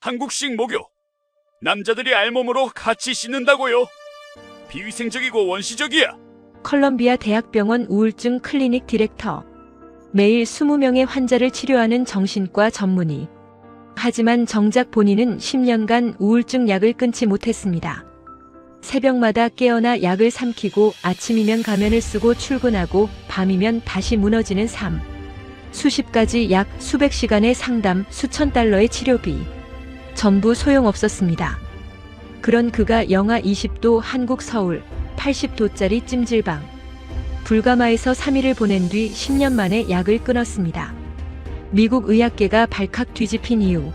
한국식 목욕. 남자들이 알몸으로 같이 씻는다고요. 비위생적이고 원시적이야. 컬럼비아 대학병원 우울증 클리닉 디렉터. 매일 20명의 환자를 치료하는 정신과 전문의. 하지만 정작 본인은 10년간 우울증 약을 끊지 못했습니다. 새벽마다 깨어나 약을 삼키고 아침이면 가면을 쓰고 출근하고 밤이면 다시 무너지는 삶. 수십 가지 약, 수백 시간의 상담, 수천 달러의 치료비. 전부 소용없었습니다. 그런 그가 영하 20도 한국 서울, 80도짜리 찜질방. 불가마에서 3일을 보낸 뒤 10년 만에 약을 끊었습니다. 미국 의학계가 발칵 뒤집힌 이유.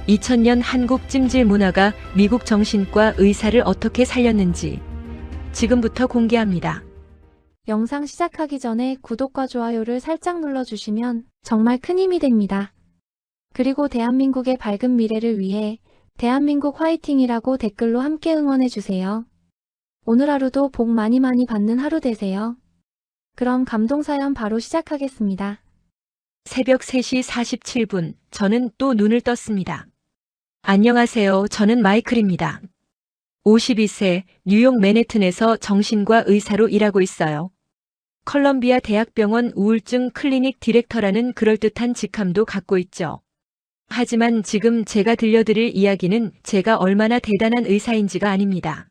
2000년 한국 찜질 문화가 미국 정신과 의사를 어떻게 살렸는지 지금부터 공개합니다. 영상 시작하기 전에 구독과 좋아요를 살짝 눌러주시면 정말 큰 힘이 됩니다. 그리고 대한민국의 밝은 미래를 위해 대한민국 화이팅이라고 댓글로 함께 응원해주세요. 오늘 하루도 복 많이 받는 하루 되세요. 그럼 감동사연 바로 시작하겠습니다. 새벽 3시 47분, 저는 또 눈을 떴습니다. 안녕하세요. 저는 마이클입니다. 52세, 뉴욕 맨해튼에서 정신과 의사로 일하고 있어요. 컬럼비아 대학병원 우울증 클리닉 디렉터라는 그럴듯한 직함도 갖고 있죠. 하지만 지금 제가 들려드릴 이야기는 제가 얼마나 대단한 의사인지가 아닙니다.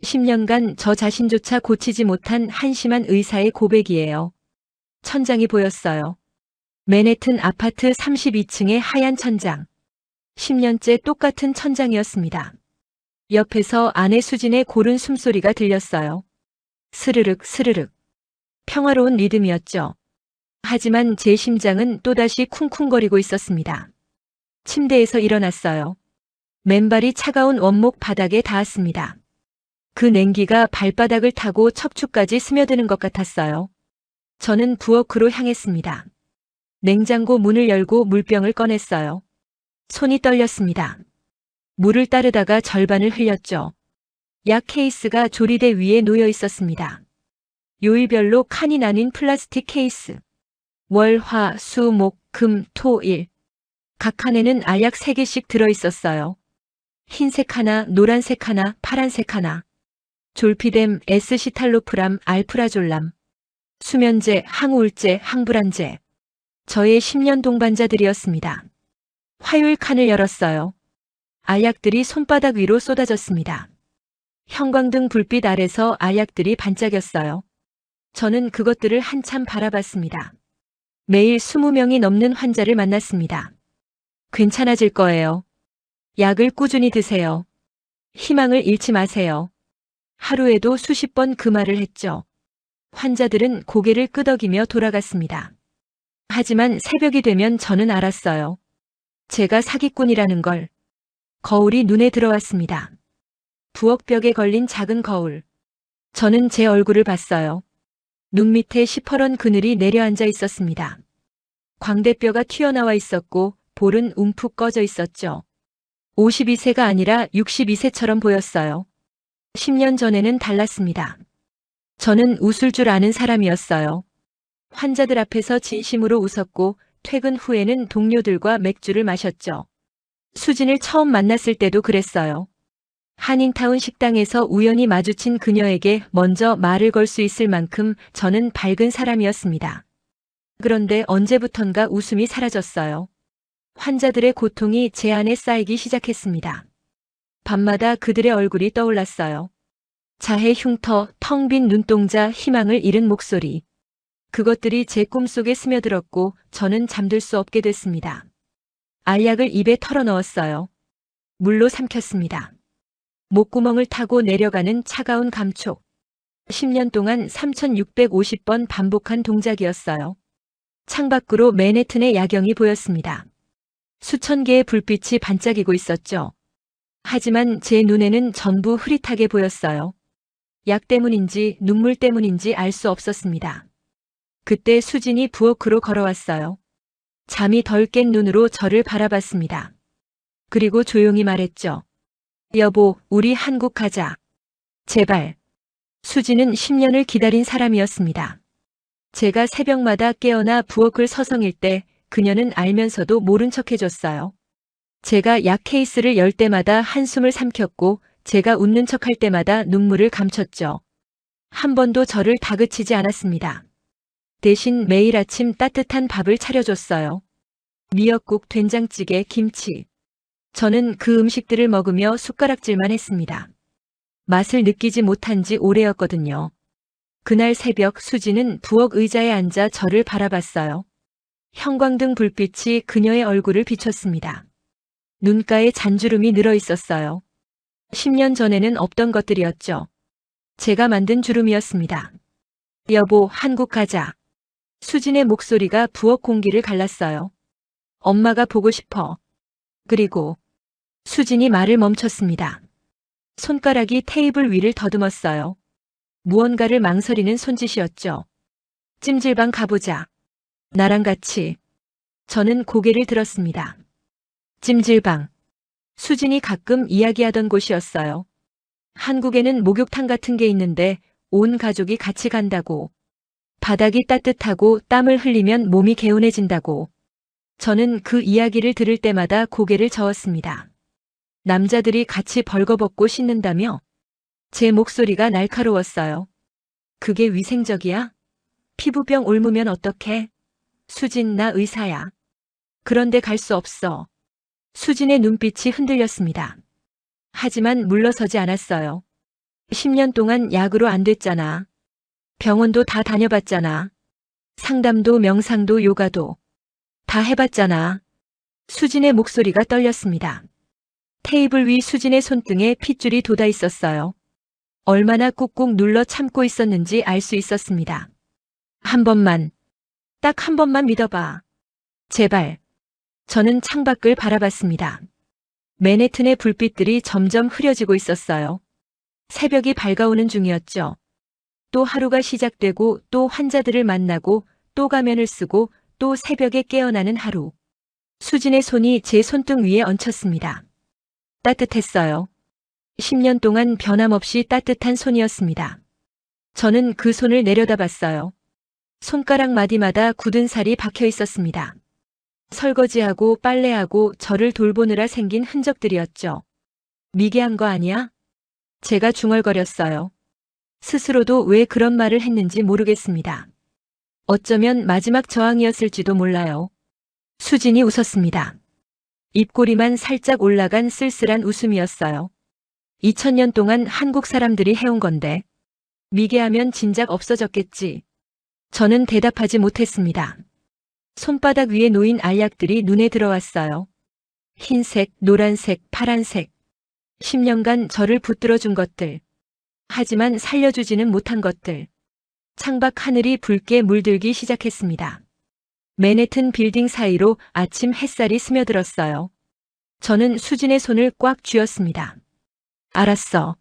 10년간 저 자신조차 고치지 못한 한심한 의사의 고백이에요. 천장이 보였어요. 맨해튼 아파트 32층의 하얀 천장. 10년째 똑같은 천장이었습니다. 옆에서 아내 수진의 고른 숨소리가 들렸어요. 스르륵 스르륵. 평화로운 리듬이었죠. 하지만 제 심장은 또다시 쿵쿵거리고 있었습니다. 침대에서 일어났어요. 맨발이 차가운 원목 바닥에 닿았습니다. 그 냉기가 발바닥을 타고 척추까지 스며드는 것 같았어요. 저는 부엌으로 향했습니다. 냉장고 문을 열고 물병을 꺼냈어요. 손이 떨렸습니다. 물을 따르다가 절반을 흘렸죠. 약 케이스가 조리대 위에 놓여 있었습니다. 요일별로 칸이 나뉜 플라스틱 케이스. 월, 화, 수, 목, 금, 토, 일. 각 칸에는 알약 3개씩 들어있었어요. 흰색 하나, 노란색 하나, 파란색 하나. 졸피뎀, 에스시탈로프람, 알프라졸람. 수면제, 항우울제, 항불안제. 저의 10년 동반자들이었습니다. 화요일 칸을 열었어요. 알약들이 손바닥 위로 쏟아졌습니다. 형광등 불빛 아래서 알약들이 반짝였어요. 저는 그것들을 한참 바라봤습니다. 매일 20명이 넘는 환자를 만났습니다. 괜찮아질 거예요. 약을 꾸준히 드세요. 희망을 잃지 마세요. 하루에도 수십 번 그 말을 했죠. 환자들은 고개를 끄덕이며 돌아갔습니다. 하지만 새벽이 되면 저는 알았어요. 제가 사기꾼이라는 걸. 거울이 눈에 들어왔습니다. 부엌벽에 걸린 작은 거울. 저는 제 얼굴을 봤어요. 눈 밑에 시퍼런 그늘이 내려앉아 있었습니다. 광대뼈가 튀어나와 있었고 볼은 움푹 꺼져 있었죠. 52세가 아니라 62세처럼 보였어요. 10년 전에는 달랐습니다. 저는 웃을 줄 아는 사람이었어요. 환자들 앞에서 진심으로 웃었고 퇴근 후에는 동료들과 맥주를 마셨죠. 수진을 처음 만났을 때도 그랬어요. 한인타운 식당에서 우연히 마주친 그녀에게 먼저 말을 걸 수 있을 만큼 저는 밝은 사람이었습니다. 그런데 언제부턴가 웃음이 사라졌어요. 환자들의 고통이 제 안에 쌓이기 시작했습니다. 밤마다 그들의 얼굴이 떠올랐어요. 자해 흉터, 텅 빈 눈동자, 희망을 잃은 목소리. 그것들이 제 꿈속에 스며들었고 저는 잠들 수 없게 됐습니다. 알약을 입에 털어넣었어요. 물로 삼켰습니다. 목구멍을 타고 내려가는 차가운 감촉. 10년 동안 3650번 반복한 동작이었어요. 창밖으로 맨해튼의 야경이 보였습니다. 수천 개의 불빛이 반짝이고 있었죠. 하지만 제 눈에는 전부 흐릿하게 보였어요. 약 때문인지 눈물 때문인지 알 수 없었습니다. 그때 수진이 부엌으로 걸어왔어요. 잠이 덜 깬 눈으로 저를 바라봤습니다. 그리고 조용히 말했죠. 여보, 우리 한국 가자. 제발. 수진은 10년을 기다린 사람이었습니다. 제가 새벽마다 깨어나 부엌을 서성일 때 그녀는 알면서도 모른 척 해줬어요. 제가 약 케이스를 열 때마다 한숨을 삼켰고 제가 웃는 척할 때마다 눈물을 감췄죠. 한 번도 저를 다그치지 않았습니다. 대신 매일 아침 따뜻한 밥을 차려줬어요. 미역국, 된장찌개, 김치. 저는 그 음식들을 먹으며 숟가락질만 했습니다. 맛을 느끼지 못한 지 오래였거든요. 그날 새벽 수지는 부엌 의자에 앉아 저를 바라봤어요. 형광등 불빛이 그녀의 얼굴을 비췄습니다. 눈가에 잔주름이 늘어 있었어요. 10년 전에는 없던 것들이었죠. 제가 만든 주름이었습니다. 여보, 한국 가자. 수진의 목소리가 부엌 공기를 갈랐어요. 엄마가 보고 싶어. 그리고 수진이 말을 멈췄습니다. 손가락이 테이블 위를 더듬었어요. 무언가를 망설이는 손짓이었죠. 찜질방 가보자. 나랑 같이. 저는 고개를 들었습니다. 찜질방. 수진이 가끔 이야기하던 곳이었어요. 한국에는 목욕탕 같은 게 있는데 온 가족이 같이 간다고. 바닥이 따뜻하고 땀을 흘리면 몸이 개운해진다고. 저는 그 이야기를 들을 때마다 고개를 저었습니다. 남자들이 같이 벌거벗고 씻는다며? 제 목소리가 날카로웠어요. 그게 위생적이야? 피부병 옮으면 어떡해? 수진, 나 의사야. 그런데 갈 수 없어. 수진의 눈빛이 흔들렸습니다. 하지만 물러서지 않았어요. 10년 동안 약으로 안 됐잖아. 병원도 다 다녀봤잖아. 상담도 명상도 요가도 다 해봤잖아. 수진의 목소리가 떨렸습니다. 테이블 위 수진의 손등에 핏줄이 돋아 있었어요. 얼마나 꾹꾹 눌러 참고 있었는지 알 수 있었습니다. 한 번만, 딱 한 번만 믿어봐. 제발. 저는 창밖을 바라봤습니다. 맨해튼의 불빛들이 점점 흐려지고 있었어요. 새벽이 밝아오는 중이었죠. 또 하루가 시작되고 또 환자들을 만나고 또 가면을 쓰고 또 새벽에 깨어나는 하루. 수진의 손이 제 손등 위에 얹혔습니다. 따뜻했어요. 10년 동안 변함없이 따뜻한 손이었습니다. 저는 그 손을 내려다봤어요. 손가락 마디마다 굳은 살이 박혀 있었습니다. 설거지하고 빨래하고 저를 돌보느라 생긴 흔적들이었죠. 미개한 거 아니야? 제가 중얼거렸어요. 스스로도 왜 그런 말을 했는지 모르겠습니다. 어쩌면 마지막 저항이었을지도 몰라요. 수진이 웃었습니다. 입꼬리만 살짝 올라간 쓸쓸한 웃음이었어요. 2000년 동안 한국 사람들이 해온 건데 미개하면 진작 없어졌겠지. 저는 대답하지 못했습니다. 손바닥 위에 놓인 알약들이 눈에 들어왔어요. 흰색, 노란색, 파란색. 10년간 저를 붙들어준 것들. 하지만 살려주지는 못한 것들. 창밖 하늘이 붉게 물들기 시작했습니다. 맨해튼 빌딩 사이로 아침 햇살이 스며들었어요. 저는 수진의 손을 꽉 쥐었습니다. 알았어.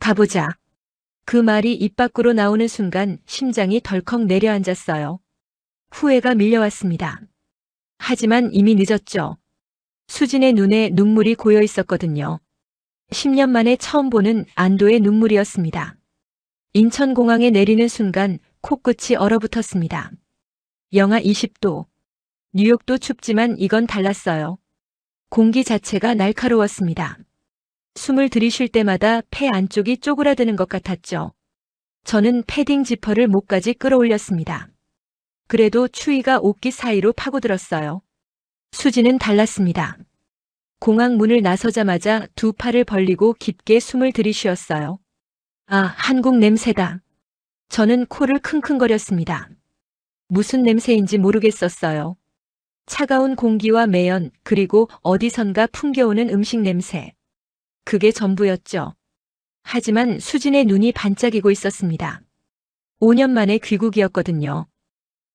가보자. 그 말이 입 밖으로 나오는 순간 심장이 덜컥 내려앉았어요. 후회가 밀려왔습니다. 하지만 이미 늦었죠. 수진의 눈에 눈물이 고여 있었거든요. 10년 만에 처음 보는 안도의 눈물이었습니다. 인천공항에 내리는 순간 코끝이 얼어붙었습니다. 영하 20도. 뉴욕도 춥지만 이건 달랐어요. 공기 자체가 날카로웠습니다. 숨을 들이쉴 때마다 폐 안쪽이 쪼그라드는 것 같았죠. 저는 패딩 지퍼를 목까지 끌어올렸습니다. 그래도 추위가 옷깃 사이로 파고들었어요. 수지는 달랐습니다. 공항 문을 나서자마자 두 팔을 벌리고 깊게 숨을 들이쉬었어요. 아, 한국 냄새다. 저는 코를 킁킁거렸습니다. 무슨 냄새인지 모르겠었어요. 차가운 공기와 매연, 그리고 어디선가 풍겨오는 음식 냄새. 그게 전부였죠. 하지만 수진의 눈이 반짝이고 있었습니다. 5년 만에 귀국이었거든요.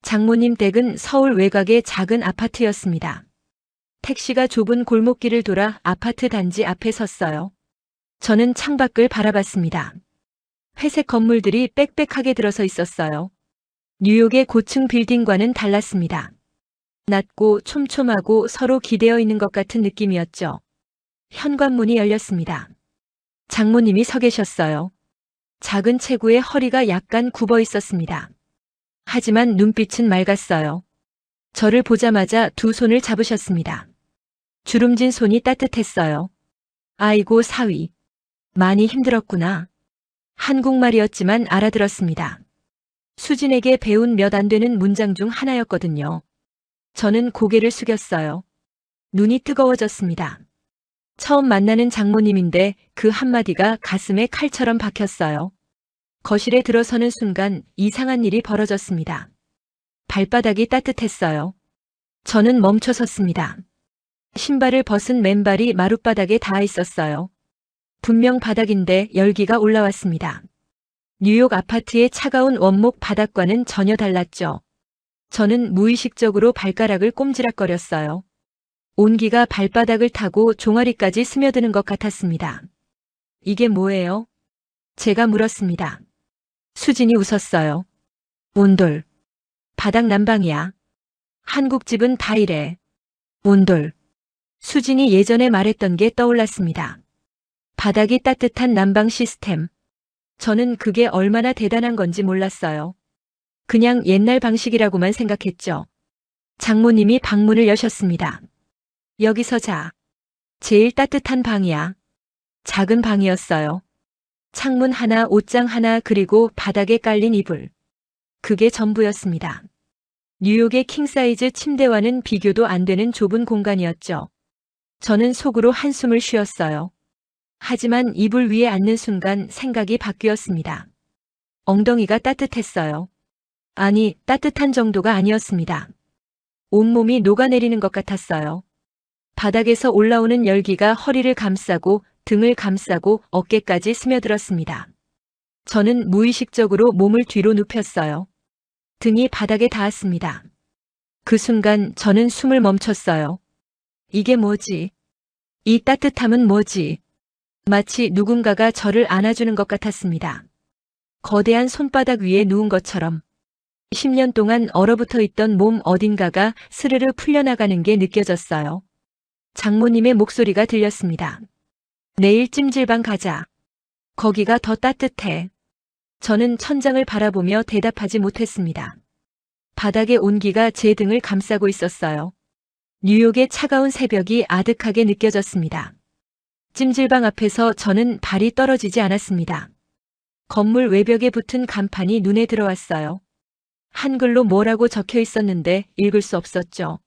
장모님 댁은 서울 외곽의 작은 아파트였습니다. 택시가 좁은 골목길을 돌아 아파트 단지 앞에 섰어요. 저는 창밖을 바라봤습니다. 회색 건물들이 빽빽하게 들어서 있었어요. 뉴욕의 고층 빌딩과는 달랐습니다. 낮고 촘촘하고 서로 기대어 있는 것 같은 느낌이었죠. 현관문이 열렸습니다. 장모님이 서 계셨어요. 작은 체구에 허리가 약간 굽어 있었습니다. 하지만 눈빛은 맑았어요. 저를 보자마자 두 손을 잡으셨습니다. 주름진 손이 따뜻했어요. 아이고 사위. 많이 힘들었구나. 한국말이었지만 알아들었습니다. 수진에게 배운 몇 안 되는 문장 중 하나였거든요. 저는 고개를 숙였어요. 눈이 뜨거워졌습니다. 처음 만나는 장모님인데 그 한마디가 가슴에 칼처럼 박혔어요. 거실에 들어서는 순간 이상한 일이 벌어졌습니다. 발바닥이 따뜻했어요. 저는 멈춰 섰습니다. 신발을 벗은 맨발이 마룻바닥에 닿아 있었어요. 분명 바닥인데 열기가 올라왔습니다. 뉴욕 아파트의 차가운 원목 바닥과는 전혀 달랐죠. 저는 무의식적으로 발가락을 꼼지락거렸어요. 온기가 발바닥을 타고 종아리까지 스며드는 것 같았습니다. 이게 뭐예요? 제가 물었습니다. 수진이 웃었어요. 온돌. 바닥 난방이야. 한국 집은 다 이래. 온돌. 수진이 예전에 말했던 게 떠올랐습니다. 바닥이 따뜻한 난방 시스템. 저는 그게 얼마나 대단한 건지 몰랐어요. 그냥 옛날 방식이라고만 생각했죠. 장모님이 방문을 여셨습니다. 여기서 자. 제일 따뜻한 방이야. 작은 방이었어요. 창문 하나, 옷장 하나, 그리고 바닥에 깔린 이불. 그게 전부였습니다. 뉴욕의 킹사이즈 침대와는 비교도 안 되는 좁은 공간이었죠. 저는 속으로 한숨을 쉬었어요. 하지만 이불 위에 앉는 순간 생각이 바뀌었습니다. 엉덩이가 따뜻했어요. 아니, 따뜻한 정도가 아니었습니다. 온몸이 녹아내리는 것 같았어요. 바닥에서 올라오는 열기가 허리를 감싸고 등을 감싸고 어깨까지 스며들었습니다. 저는 무의식적으로 몸을 뒤로 눕혔어요. 등이 바닥에 닿았습니다. 그 순간 저는 숨을 멈췄어요. 이게 뭐지? 이 따뜻함은 뭐지? 마치 누군가가 저를 안아주는 것 같았습니다. 거대한 손바닥 위에 누운 것처럼 10년 동안 얼어붙어 있던 몸 어딘가가 스르르 풀려나가는 게 느껴졌어요. 장모님의 목소리가 들렸습니다. 내일 찜질방 가자. 거기가 더 따뜻해. 저는 천장을 바라보며 대답하지 못했습니다. 바닥의 온기가 제 등을 감싸고 있었어요. 뉴욕의 차가운 새벽이 아득하게 느껴졌습니다. 찜질방 앞에서 저는 발이 떨어지지 않았습니다. 건물 외벽에 붙은 간판이 눈에 들어왔어요. 한글로 뭐라고 적혀 있었는데 읽을 수 없었죠.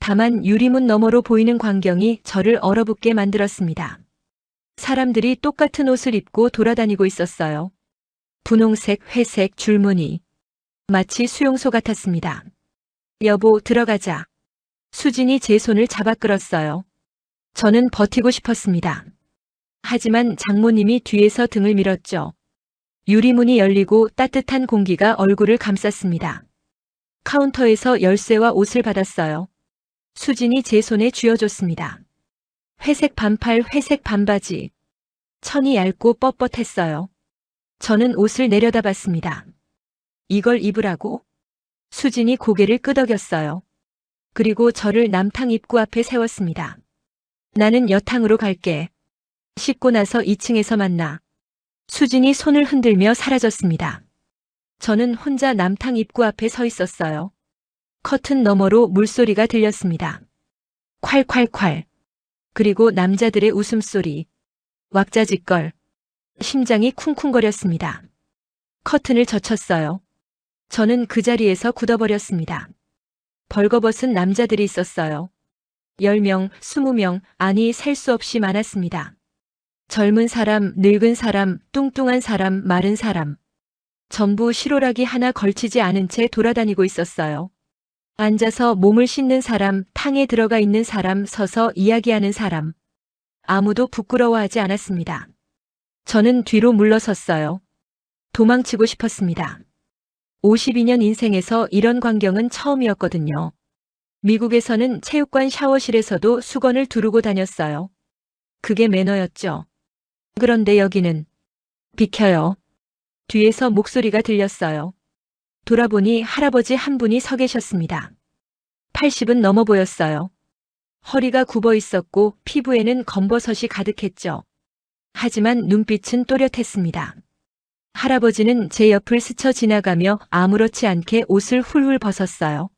다만 유리문 너머로 보이는 광경이 저를 얼어붙게 만들었습니다. 사람들이 똑같은 옷을 입고 돌아다니고 있었어요. 분홍색, 회색 줄무늬. 마치 수용소 같았습니다. 여보, 들어가자. 수진이 제 손을 잡아 끌었어요. 저는 버티고 싶었습니다. 하지만 장모님이 뒤에서 등을 밀었죠. 유리문이 열리고 따뜻한 공기가 얼굴을 감쌌습니다. 카운터에서 열쇠와 옷을 받았어요. 수진이 제 손에 쥐어줬습니다. 회색 반팔, 회색 반바지. 천이 얇고 뻣뻣했어요. 저는 옷을 내려다봤습니다. 이걸 입으라고? 수진이 고개를 끄덕였어요. 그리고 저를 남탕 입구 앞에 세웠습니다. 나는 여탕으로 갈게. 씻고 나서 2층에서 만나. 수진이 손을 흔들며 사라졌습니다. 저는 혼자 남탕 입구 앞에 서 있었어요. 커튼 너머로 물소리가 들렸습니다. 콸콸콸. 그리고 남자들의 웃음소리. 왁자지껄. 심장이 쿵쿵거렸습니다. 커튼을 젖혔어요. 저는 그 자리에서 굳어버렸습니다. 벌거벗은 남자들이 있었어요. 10명, 20명, 아니 셀 수 없이 많았습니다. 젊은 사람, 늙은 사람, 뚱뚱한 사람, 마른 사람. 전부 실오라기 하나 걸치지 않은 채 돌아다니고 있었어요. 앉아서 몸을 씻는 사람, 탕에 들어가 있는 사람, 서서 이야기하는 사람. 아무도 부끄러워하지 않았습니다. 저는 뒤로 물러섰어요. 도망치고 싶었습니다. 52년 인생에서 이런 광경은 처음이었거든요. 미국에서는 체육관 샤워실에서도 수건을 두르고 다녔어요. 그게 매너였죠. 그런데 여기는 비켜요. 뒤에서 목소리가 들렸어요. 돌아보니 할아버지 한 분이 서 계셨습니다. 80은 넘어 보였어요. 허리가 굽어 있었고 피부에는 검버섯이 가득했죠. 하지만 눈빛은 또렷했습니다. 할아버지는 제 옆을 스쳐 지나가며 아무렇지 않게 옷을 훌훌 벗었어요.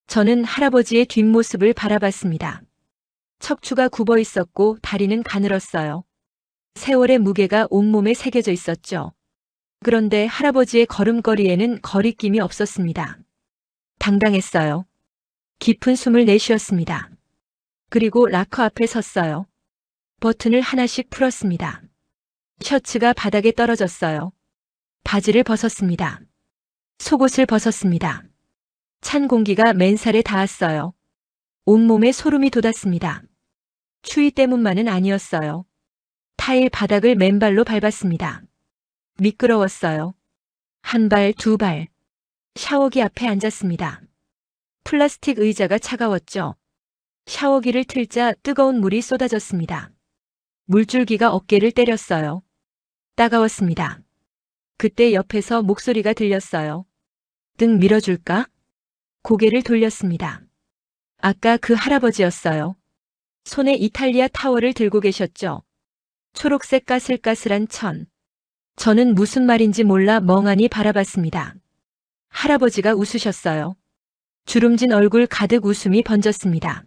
저는 할아버지의 뒷모습을 바라봤습니다. 척추가 굽어 있었고 다리는 가늘었어요. 세월의 무게가 온몸에 새겨져 있었죠. 그런데 할아버지의 걸음걸이에는 거리낌이 없었습니다. 당당했어요. 깊은 숨을 내쉬었습니다. 그리고 락커 앞에 섰어요. 버튼을 하나씩 풀었습니다. 셔츠가 바닥에 떨어졌어요. 바지를 벗었습니다. 속옷을 벗었습니다. 찬 공기가 맨살에 닿았어요. 온몸에 소름이 돋았습니다. 추위 때문만은 아니었어요. 타일 바닥을 맨발로 밟았습니다. 미끄러웠어요. 한 발, 두 발. 샤워기 앞에 앉았습니다. 플라스틱 의자가 차가웠죠. 샤워기를 틀자 뜨거운 물이 쏟아졌습니다. 물줄기가 어깨를 때렸어요. 따가웠습니다. 그때 옆에서 목소리가 들렸어요. 등 밀어줄까? 고개를 돌렸습니다. 아까 그 할아버지였어요. 손에 이탈리아 타월을 들고 계셨죠. 초록색 까슬까슬한 천. 저는 무슨 말인지 몰라 멍하니 바라봤습니다. 할아버지가 웃으셨어요. 주름진 얼굴 가득 웃음이 번졌습니다.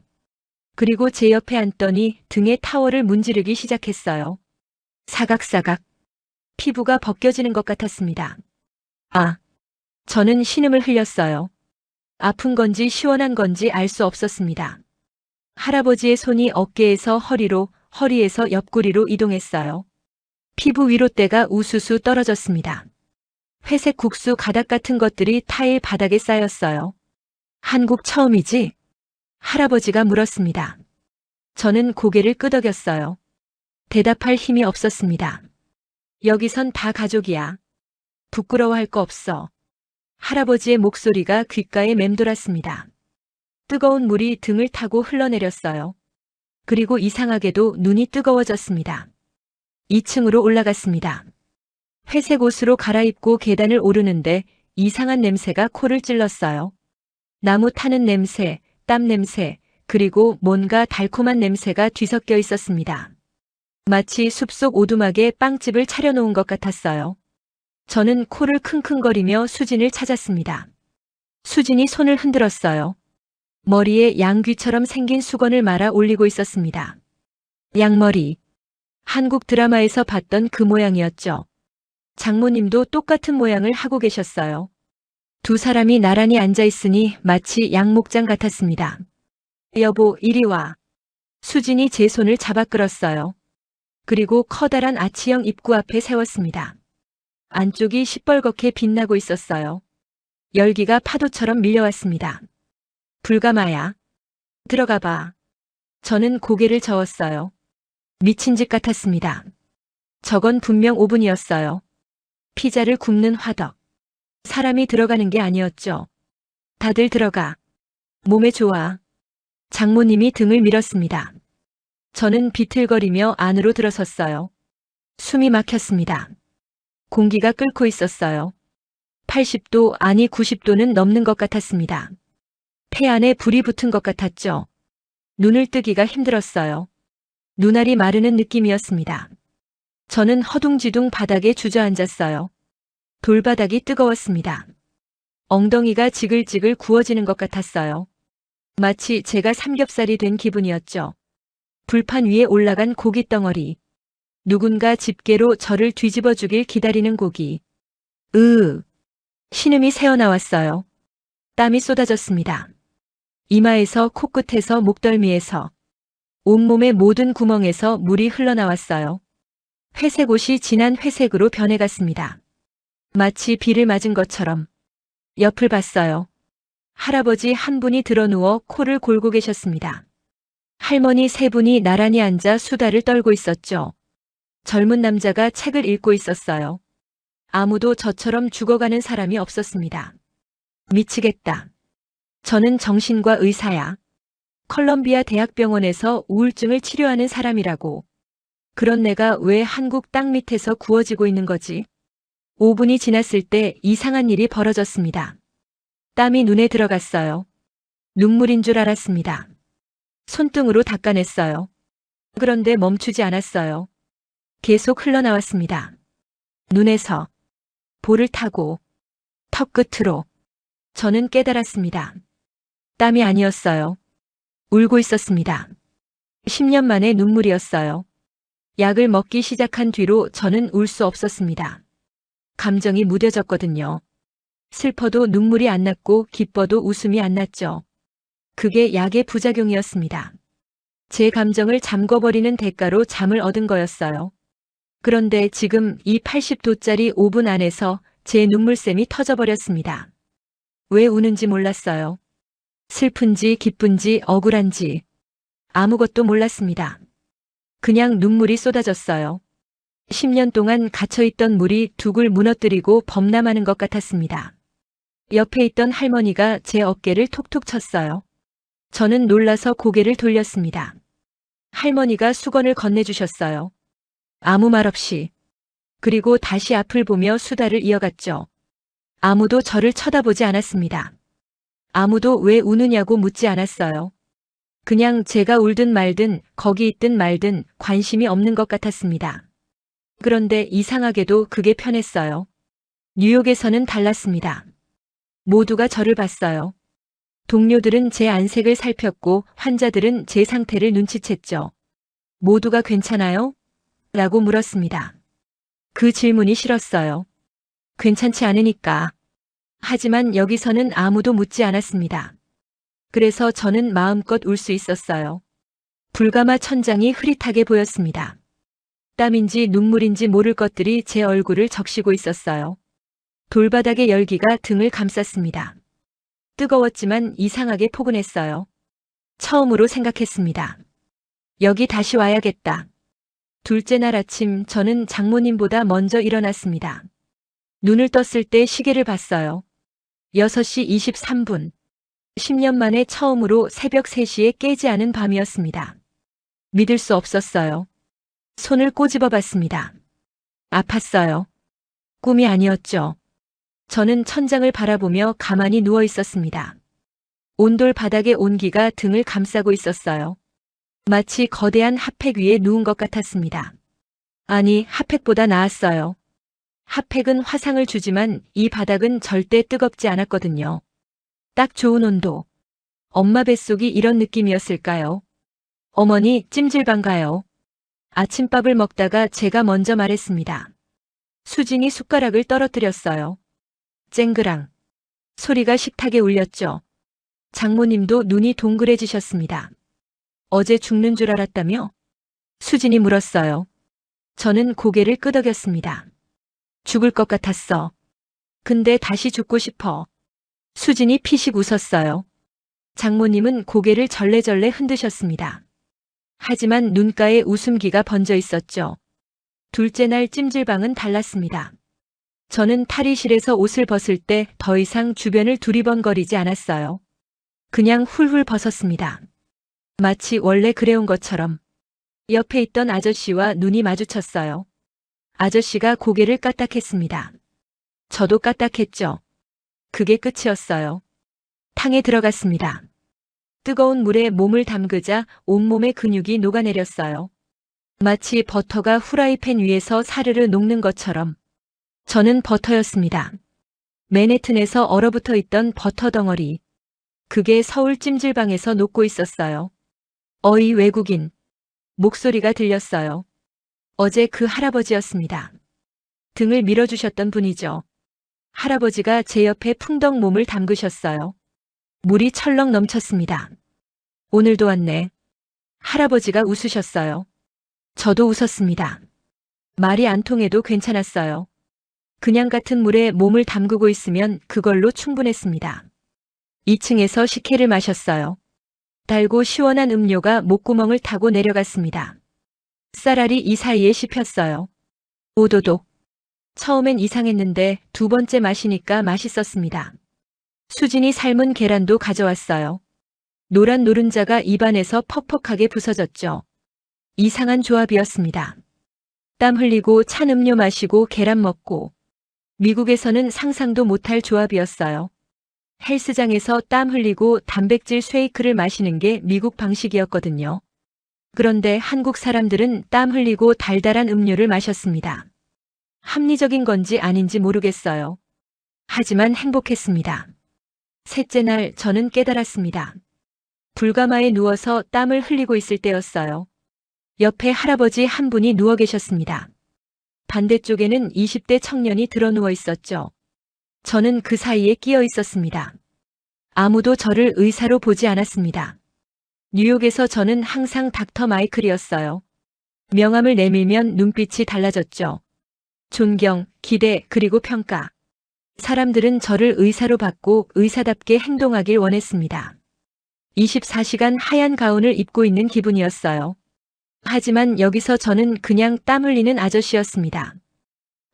그리고 제 옆에 앉더니 등에 타월을 문지르기 시작했어요. 사각사각. 피부가 벗겨지는 것 같았습니다. 아, 저는 신음을 흘렸어요. 아픈 건지 시원한 건지 알 수 없었습니다. 할아버지의 손이 어깨에서 허리로, 허리에서 옆구리로 이동했어요. 피부 위로 때가 우수수 떨어졌습니다. 회색 국수 가닥 같은 것들이 타일 바닥에 쌓였어요. 한국 처음이지? 할아버지가 물었습니다. 저는 고개를 끄덕였어요. 대답할 힘이 없었습니다. 여기선 다 가족이야. 부끄러워할 거 없어. 할아버지의 목소리가 귓가에 맴돌았습니다. 뜨거운 물이 등을 타고 흘러내렸어요. 그리고 이상하게도 눈이 뜨거워졌습니다. 2층으로 올라갔습니다. 회색 옷으로 갈아입고 계단을 오르는데 이상한 냄새가 코를 찔렀어요. 나무 타는 냄새, 땀 냄새, 그리고 뭔가 달콤한 냄새가 뒤섞여 있었습니다. 마치 숲속 오두막에 빵집을 차려놓은 것 같았어요. 저는 코를 킁킁거리며 수진을 찾았습니다. 수진이 손을 흔들었어요. 머리에 양귀처럼 생긴 수건을 말아 올리고 있었습니다. 양머리. 한국 드라마에서 봤던 그 모양이었죠. 장모님도 똑같은 모양을 하고 계셨어요. 두 사람이 나란히 앉아 있으니 마치 양목장 같았습니다. 여보, 이리 와. 수진이 제 손을 잡아 끌었어요. 그리고 커다란 아치형 입구 앞에 세웠습니다. 안쪽이 시뻘겋게 빛나고 있었어요. 열기가 파도처럼 밀려왔습니다. 불가마야. 들어가 봐. 저는 고개를 저었어요. 미친 짓 같았습니다. 저건 분명 오븐이었어요. 피자를 굽는 화덕. 사람이 들어가는 게 아니었죠. 다들 들어가. 몸에 좋아. 장모님이 등을 밀었습니다. 저는 비틀거리며 안으로 들어섰어요. 숨이 막혔습니다. 공기가 끓고 있었어요. 80도 아니 90도는 넘는 것 같았습니다. 폐 안에 불이 붙은 것 같았죠. 눈을 뜨기가 힘들었어요. 눈알이 마르는 느낌이었습니다. 저는 허둥지둥 바닥에 주저앉았어요. 돌바닥이 뜨거웠습니다. 엉덩이가 지글지글 구워지는 것 같았어요. 마치 제가 삼겹살이 된 기분이었죠. 불판 위에 올라간 고기 덩어리. 누군가 집게로 저를 뒤집어 주길 기다리는 고기. 신음이 새어나왔어요. 땀이 쏟아졌습니다. 이마에서 코끝에서 목덜미에서 온몸의 모든 구멍에서 물이 흘러나왔어요. 회색 옷이 진한 회색으로 변해갔습니다. 마치 비를 맞은 것처럼. 옆을 봤어요. 할아버지 한 분이 드러누워 코를 골고 계셨습니다. 할머니 세 분이 나란히 앉아 수다를 떨고 있었죠. 젊은 남자가 책을 읽고 있었어요. 아무도 저처럼 죽어가는 사람이 없었습니다. 미치겠다. 저는 정신과 의사야. 컬럼비아 대학병원에서 우울증을 치료하는 사람이라고. 그런 내가 왜 한국 땅 밑에서 구워지고 있는 거지? 5분이 지났을 때 이상한 일이 벌어졌습니다. 땀이 눈에 들어갔어요. 눈물인 줄 알았습니다. 손등으로 닦아냈어요. 그런데 멈추지 않았어요. 계속 흘러나왔습니다. 눈에서, 볼을 타고, 턱 끝으로. 저는 깨달았습니다. 땀이 아니었어요. 울고 있었습니다. 10년 만에 눈물이었어요. 약을 먹기 시작한 뒤로 저는 울 수 없었습니다. 감정이 무뎌졌거든요. 슬퍼도 눈물이 안 났고 기뻐도 웃음이 안 났죠. 그게 약의 부작용이었습니다. 제 감정을 잠궈버리는 대가로 잠을 얻은 거였어요. 그런데 지금 이 80도짜리 오븐 안에서 제 눈물샘이 터져버렸습니다. 왜 우는지 몰랐어요. 슬픈지 기쁜지 억울한지 아무것도 몰랐습니다. 그냥 눈물이 쏟아졌어요. 10년 동안 갇혀있던 물이 둑을 무너뜨리고 범람하는 것 같았습니다. 옆에 있던 할머니가 제 어깨를 톡톡 쳤어요. 저는 놀라서 고개를 돌렸습니다. 할머니가 수건을 건네주셨어요. 아무 말 없이. 그리고 다시 앞을 보며 수다를 이어갔죠. 아무도 저를 쳐다보지 않았습니다. 아무도 왜 우느냐고 묻지 않았어요. 그냥 제가 울든 말든 거기 있든 말든 관심이 없는 것 같았습니다. 그런데 이상하게도 그게 편했어요. 뉴욕에서는 달랐습니다. 모두가 저를 봤어요. 동료들은 제 안색을 살폈고 환자들은 제 상태를 눈치챘죠. 모두가 괜찮아요? 라고 물었습니다. 그 질문이 싫었어요. 괜찮지 않으니까. 하지만 여기서는 아무도 묻지 않았습니다. 그래서 저는 마음껏 울 수 있었어요. 불가마 천장이 흐릿하게 보였습니다. 땀인지 눈물인지 모를 것들이 제 얼굴을 적시고 있었어요. 돌바닥의 열기가 등을 감쌌습니다. 뜨거웠지만 이상하게 포근했어요. 처음으로 생각했습니다. 여기 다시 와야겠다. 둘째 날 아침 저는 장모님보다 먼저 일어났습니다. 눈을 떴을 때 시계를 봤어요. 6시 23분. 10년 만에 처음으로 새벽 3시에 깨지 않은 밤이었습니다. 믿을 수 없었어요. 손을 꼬집어 봤습니다. 아팠어요. 꿈이 아니었죠. 저는 천장을 바라보며 가만히 누워 있었습니다. 온돌 바닥의 온기가 등을 감싸고 있었어요. 마치 거대한 핫팩 위에 누운 것 같았습니다. 아니, 핫팩보다 나았어요. 핫팩은 화상을 주지만 이 바닥은 절대 뜨겁지 않았거든요. 딱 좋은 온도. 엄마 뱃속이 이런 느낌이었을까요? 어머니, 찜질방 가요. 아침밥을 먹다가 제가 먼저 말했습니다. 수진이 숟가락을 떨어뜨렸어요. 쨍그랑. 소리가 식탁에 울렸죠. 장모님도 눈이 동그래지셨습니다. 어제 죽는 줄 알았다며? 수진이 물었어요. 저는 고개를 끄덕였습니다. 죽을 것 같았어. 근데 다시 죽고 싶어. 수진이 피식 웃었어요. 장모님은 고개를 절레절레 흔드셨습니다. 하지만 눈가에 웃음기가 번져 있었죠. 둘째 날 찜질방은 달랐습니다. 저는 탈의실에서 옷을 벗을 때 더 이상 주변을 두리번거리지 않았어요. 그냥 훌훌 벗었습니다. 마치 원래 그래온 것처럼. 옆에 있던 아저씨와 눈이 마주쳤어요. 아저씨가 고개를 까딱했습니다. 저도 까딱했죠. 그게 끝이었어요. 탕에 들어갔습니다. 뜨거운 물에 몸을 담그자 온몸의 근육이 녹아내렸어요. 마치 버터가 후라이팬 위에서 사르르 녹는 것처럼. 저는 버터였습니다. 맨해튼에서 얼어붙어 있던 버터 덩어리. 그게 서울 찜질방에서 녹고 있었어요. 어이 외국인. 목소리가 들렸어요. 어제 그 할아버지였습니다. 등을 밀어주셨던 분이죠. 할아버지가 제 옆에 풍덩 몸을 담그셨어요. 물이 철렁 넘쳤습니다. 오늘도 왔네. 할아버지가 웃으셨어요. 저도 웃었습니다. 말이 안 통해도 괜찮았어요. 그냥 같은 물에 몸을 담그고 있으면 그걸로 충분했습니다. 2층에서 식혜를 마셨어요. 달고 시원한 음료가 목구멍을 타고 내려갔습니다. 쌀알이 이 사이에 씹혔어요. 오도독. 처음엔 이상했는데 두 번째 마시니까 맛있었습니다. 수진이 삶은 계란도 가져왔어요. 노란 노른자가 입안에서 퍽퍽하게 부서졌죠. 이상한 조합이었습니다. 땀 흘리고 찬 음료 마시고 계란 먹고. 미국에서는 상상도 못할 조합이었어요. 헬스장에서 땀 흘리고 단백질 쉐이크를 마시는 게 미국 방식이었거든요. 그런데 한국 사람들은 땀 흘리고 달달한 음료를 마셨습니다. 합리적인 건지 아닌지 모르겠어요. 하지만 행복했습니다. 셋째 날 저는 깨달았습니다. 불가마에 누워서 땀을 흘리고 있을 때였어요. 옆에 할아버지 한 분이 누워 계셨습니다. 반대쪽에는 20대 청년이 드러 누워 있었죠. 저는 그 사이에 끼어 있었습니다. 아무도 저를 의사로 보지 않았습니다. 뉴욕에서 저는 항상 닥터 마이클이었어요. 명함을 내밀면 눈빛이 달라졌죠. 존경, 기대, 그리고 평가. 사람들은 저를 의사로 받고 의사답게 행동하길 원했습니다. 24시간 하얀 가운을 입고 있는 기분이었어요. 하지만 여기서 저는 그냥 땀 흘리는 아저씨였습니다.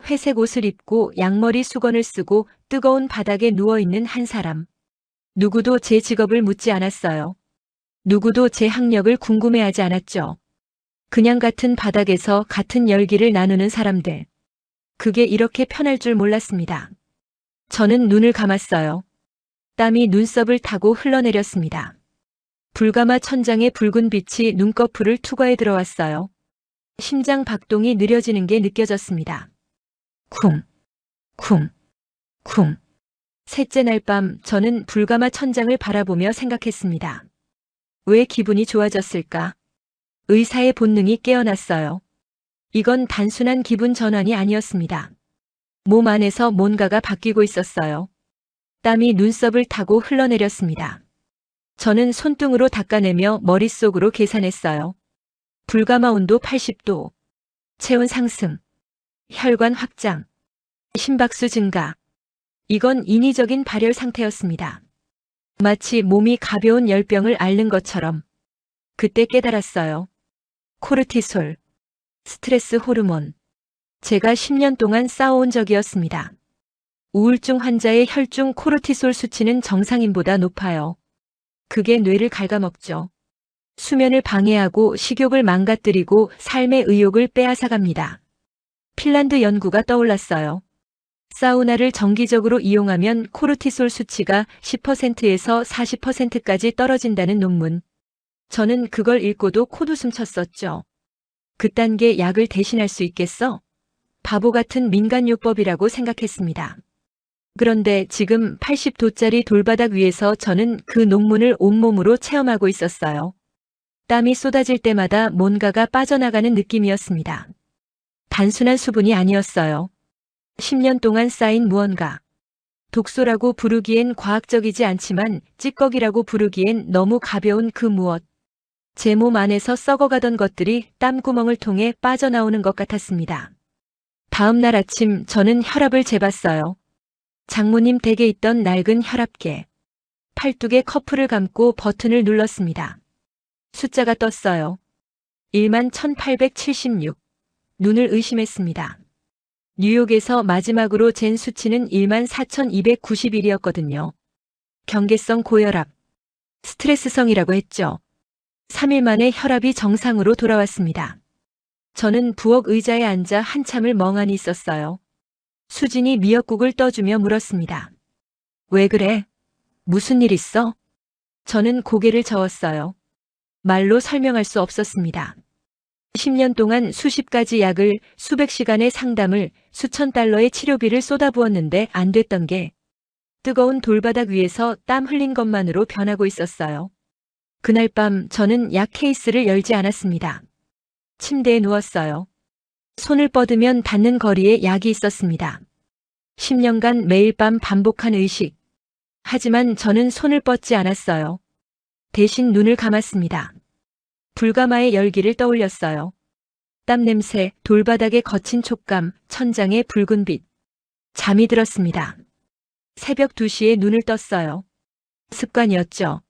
회색 옷을 입고 양머리 수건을 쓰고 뜨거운 바닥에 누워있는 한 사람. 누구도 제 직업을 묻지 않았어요. 누구도 제 학력을 궁금해하지 않았죠. 그냥 같은 바닥에서 같은 열기를 나누는 사람들. 그게 이렇게 편할 줄 몰랐습니다. 저는 눈을 감았어요. 땀이 눈썹을 타고 흘러내렸습니다. 불가마 천장의 붉은 빛이 눈꺼풀을 투과해 들어왔어요. 심장 박동이 느려지는 게 느껴졌습니다. 쿵, 쿵, 쿵. 셋째 날 밤 저는 불가마 천장을 바라보며 생각했습니다. 왜 기분이 좋아졌을까? 의사의 본능이 깨어났어요. 이건 단순한 기분 전환이 아니었습니다. 몸 안에서 뭔가가 바뀌고 있었어요. 땀이 눈썹을 타고 흘러내렸습니다. 저는 손등으로 닦아내며 머릿속으로 계산했어요. 불가마 온도 80도, 체온 상승, 혈관 확장, 심박수 증가. 이건 인위적인 발열 상태였습니다. 마치 몸이 가벼운 열병을 앓는 것처럼. 그때 깨달았어요. 코르티솔, 스트레스 호르몬. 제가 10년 동안 쌓아온 적이었습니다. 우울증 환자의 혈중 코르티솔 수치는 정상인보다 높아요. 그게 뇌를 갉아먹죠. 수면을 방해하고 식욕을 망가뜨리고 삶의 의욕을 빼앗아갑니다. 핀란드 연구가 떠올랐어요. 사우나를 정기적으로 이용하면 코르티솔 수치가 10%에서 40%까지 떨어진다는 논문. 저는 그걸 읽고도 코웃음 쳤었죠. 그딴 게 약을 대신할 수 있겠어? 바보 같은 민간요법이라고 생각했습니다. 그런데 지금 80도짜리 돌바닥 위에서 저는 그 논문을 온몸으로 체험하고 있었어요. 땀이 쏟아질 때마다 뭔가가 빠져나가는 느낌이었습니다. 단순한 수분이 아니었어요. 10년 동안 쌓인 무언가. 독소라고 부르기엔 과학적이지 않지만 찌꺼기라고 부르기엔 너무 가벼운 그 무엇. 제 몸 안에서 썩어가던 것들이 땀구멍을 통해 빠져나오는 것 같았습니다. 다음 날 아침 저는 혈압을 재봤어요. 장모님 댁에 있던 낡은 혈압계. 팔뚝에 커프를 감고 버튼을 눌렀습니다. 숫자가 떴어요. 11,876. 눈을 의심했습니다. 뉴욕에서 마지막으로 잰 수치는 14,291이었거든요. 경계성 고혈압. 스트레스성이라고 했죠. 3일 만에 혈압이 정상으로 돌아왔습니다. 저는 부엌 의자에 앉아 한참을 멍하니 있었어요. 수진이 미역국을 떠주며 물었습니다. 왜 그래? 무슨 일 있어? 저는 고개를 저었어요. 말로 설명할 수 없었습니다. 10년 동안 수십 가지 약을, 수백 시간의 상담을, 수천 달러의 치료비를 쏟아부었는데 안 됐던 게 뜨거운 돌바닥 위에서 땀 흘린 것만으로 변하고 있었어요. 그날 밤 저는 약 케이스를 열지 않았습니다. 침대에 누웠어요. 손을 뻗으면 닿는 거리에 약이 있었습니다. 10년간 매일 밤 반복한 의식. 하지만 저는 손을 뻗지 않았어요. 대신 눈을 감았습니다. 불가마의 열기를 떠올렸어요. 땀 냄새, 돌바닥의 거친 촉감, 천장의 붉은 빛. 잠이 들었습니다. 새벽 2시에 눈을 떴어요. 습관이었죠.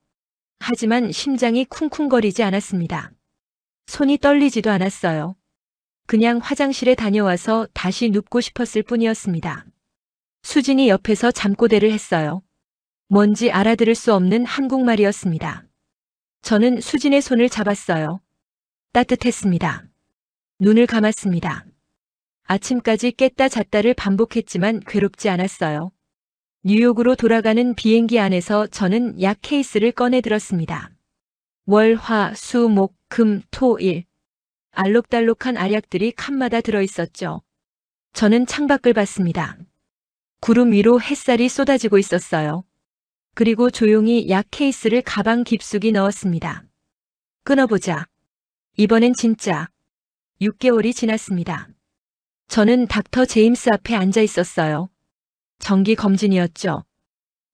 하지만 심장이 쿵쿵거리지 않았습니다. 손이 떨리지도 않았어요. 그냥 화장실에 다녀와서 다시 눕고 싶었을 뿐이었습니다. 수진이 옆에서 잠꼬대를 했어요. 뭔지 알아들을 수 없는 한국말이었습니다. 저는 수진의 손을 잡았어요. 따뜻했습니다. 눈을 감았습니다. 아침까지 깼다 잤다를 반복했지만 괴롭지 않았어요. 뉴욕으로 돌아가는 비행기 안에서 저는 약 케이스를 꺼내 들었습니다. 월, 화, 수, 목, 금, 토, 일. 알록달록한 알약들이 칸마다 들어있었죠. 저는 창밖을 봤습니다. 구름 위로 햇살이 쏟아지고 있었어요. 그리고 조용히 약 케이스를 가방 깊숙이 넣었습니다. 끊어보자. 이번엔 진짜. 6개월이 지났습니다. 저는 닥터 제임스 앞에 앉아 있었어요. 정기 검진이었죠.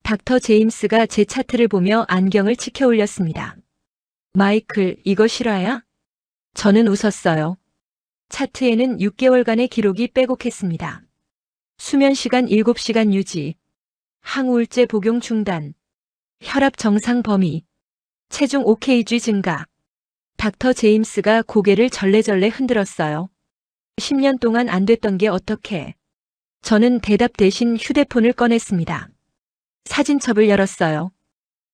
닥터 제임스가 제 차트를 보며 안경을 치켜 올렸습니다. 마이클, 이거 실화야? 저는 웃었어요. 차트에는 6개월간의 기록이 빼곡했습니다. 수면 시간 7시간 유지, 항우울제 복용 중단, 혈압 정상 범위, 체중 5kg 증가. 닥터 제임스가 고개를 절레절레 흔들었어요. 10년 동안 안 됐던 게 어떻게? 저는 대답 대신 휴대폰을 꺼냈습니다. 사진첩을 열었어요.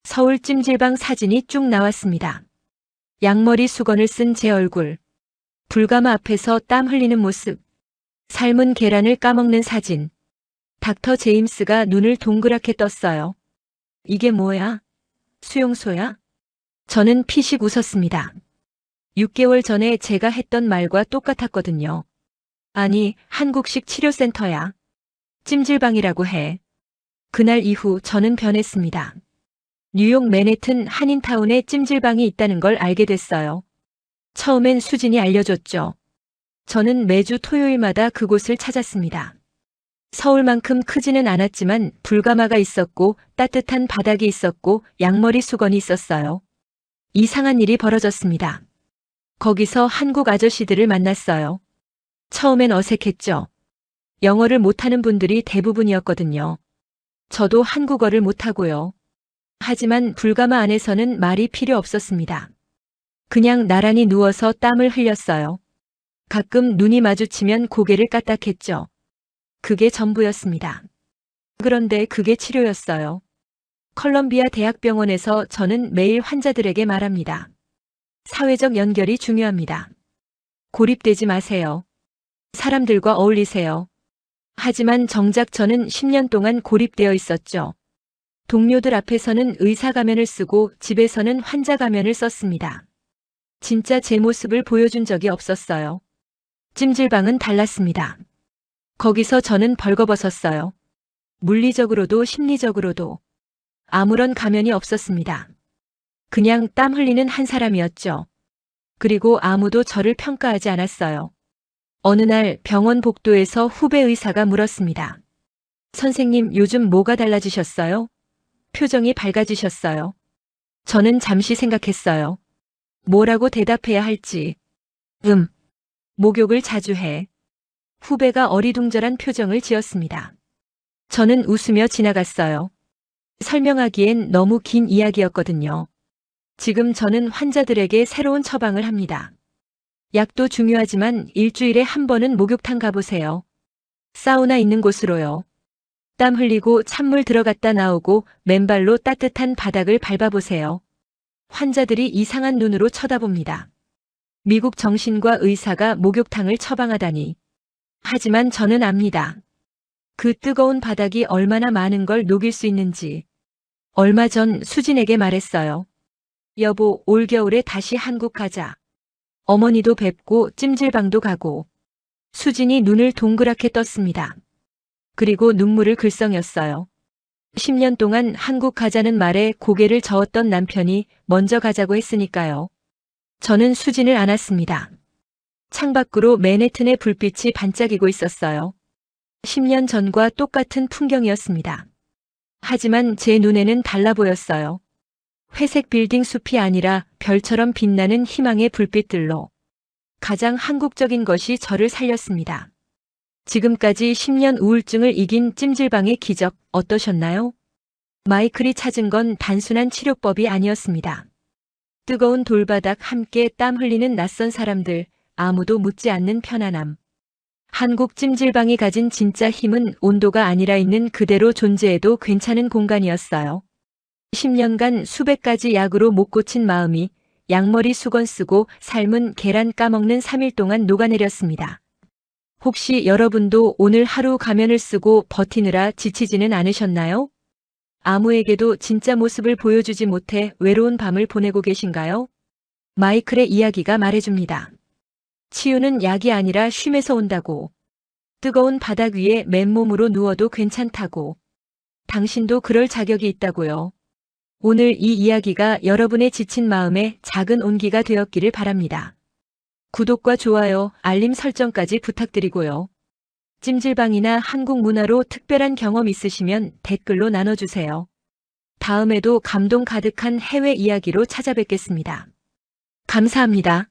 서울 찜질방 사진이 쭉 나왔습니다. 양머리 수건을 쓴 제 얼굴, 불가마 앞에서 땀 흘리는 모습, 삶은 계란을 까먹는 사진. 닥터 제임스가 눈을 동그랗게 떴어요. 이게 뭐야? 수용소야? 저는 피식 웃었습니다. 6개월 전에 제가 했던 말과 똑같았거든요. 아니, 한국식 치료센터야. 찜질방이라고 해. 그날 이후 저는 변했습니다. 뉴욕 맨해튼 한인타운에 찜질방이 있다는 걸 알게 됐어요. 처음엔 수진이 알려줬죠. 저는 매주 토요일마다 그곳을 찾았습니다. 서울만큼 크지는 않았지만 불가마가 있었고 따뜻한 바닥이 있었고 양머리 수건이 있었어요. 이상한 일이 벌어졌습니다. 거기서 한국 아저씨들을 만났어요. 처음엔 어색했죠. 영어를 못하는 분들이 대부분이었거든요. 저도 한국어를 못하고요. 하지만 불가마 안에서는 말이 필요 없었습니다. 그냥 나란히 누워서 땀을 흘렸어요. 가끔 눈이 마주치면 고개를 까딱했죠. 그게 전부였습니다. 그런데 그게 치료였어요. 컬럼비아 대학병원에서 저는 매일 환자들에게 말합니다. 사회적 연결이 중요합니다. 고립되지 마세요. 사람들과 어울리세요. 하지만 정작 저는 10년 동안 고립되어 있었죠. 동료들 앞에서는 의사 가면을 쓰고 집에서는 환자 가면을 썼습니다. 진짜 제 모습을 보여준 적이 없었어요. 찜질방은 달랐습니다. 거기서 저는 벌거벗었어요. 물리적으로도 심리적으로도. 아무런 가면이 없었습니다. 그냥 땀 흘리는 한 사람이었죠. 그리고 아무도 저를 평가하지 않았어요. 어느 날 병원 복도에서 후배 의사가 물었습니다. 선생님, 요즘 뭐가 달라지셨어요? 표정이 밝아지셨어요. 저는 잠시 생각했어요. 뭐라고 대답해야 할지. 목욕을 자주 해. 후배가 어리둥절한 표정을 지었습니다. 저는 웃으며 지나갔어요. 설명하기엔 너무 긴 이야기였거든요. 지금 저는 환자들에게 새로운 처방을 합니다. 약도 중요하지만 일주일에 한 번은 목욕탕 가보세요. 사우나 있는 곳으로요. 땀 흘리고 찬물 들어갔다 나오고 맨발로 따뜻한 바닥을 밟아보세요. 환자들이 이상한 눈으로 쳐다봅니다. 미국 정신과 의사가 목욕탕을 처방하다니. 하지만 저는 압니다. 그 뜨거운 바닥이 얼마나 많은 걸 녹일 수 있는지. 얼마 전 수진에게 말했어요. 여보, 올겨울에 다시 한국 가자. 어머니도 뵙고 찜질방도 가고. 수진이 눈을 동그랗게 떴습니다. 그리고 눈물을 글썽였어요. 10년 동안 한국 가자는 말에 고개를 저었던 남편이 먼저 가자고 했으니까요. 저는 수진을 안았습니다. 창밖으로 맨해튼의 불빛이 반짝이고 있었어요. 10년 전과 똑같은 풍경이었습니다. 하지만 제 눈에는 달라 보였어요. 회색 빌딩 숲이 아니라 별처럼 빛나는 희망의 불빛들로. 가장 한국적인 것이 저를 살렸습니다. 지금까지 10년 우울증을 이긴 찜질방의 기적 어떠셨나요? 마이클이 찾은 건 단순한 치료법이 아니었습니다. 뜨거운 돌바닥, 함께 땀 흘리는 낯선 사람들, 아무도 묻지 않는 편안함. 한국 찜질방이 가진 진짜 힘은 온도가 아니라 있는 그대로 존재해도 괜찮은 공간이었어요. 10년간 수백 가지 약으로 못 고친 마음이 양머리 수건 쓰고 삶은 계란 까먹는 3일 동안 녹아내렸습니다. 혹시 여러분도 오늘 하루 가면을 쓰고 버티느라 지치지는 않으셨나요? 아무에게도 진짜 모습을 보여주지 못해 외로운 밤을 보내고 계신가요? 마이클의 이야기가 말해줍니다. 치유는 약이 아니라 쉼에서 온다고. 뜨거운 바닥 위에 맨몸으로 누워도 괜찮다고. 당신도 그럴 자격이 있다고요. 오늘 이 이야기가 여러분의 지친 마음에 작은 온기가 되었기를 바랍니다. 구독과 좋아요, 알림 설정까지 부탁드리고요. 찜질방이나 한국 문화로 특별한 경험 있으시면 댓글로 나눠주세요. 다음에도 감동 가득한 해외 이야기로 찾아뵙겠습니다. 감사합니다.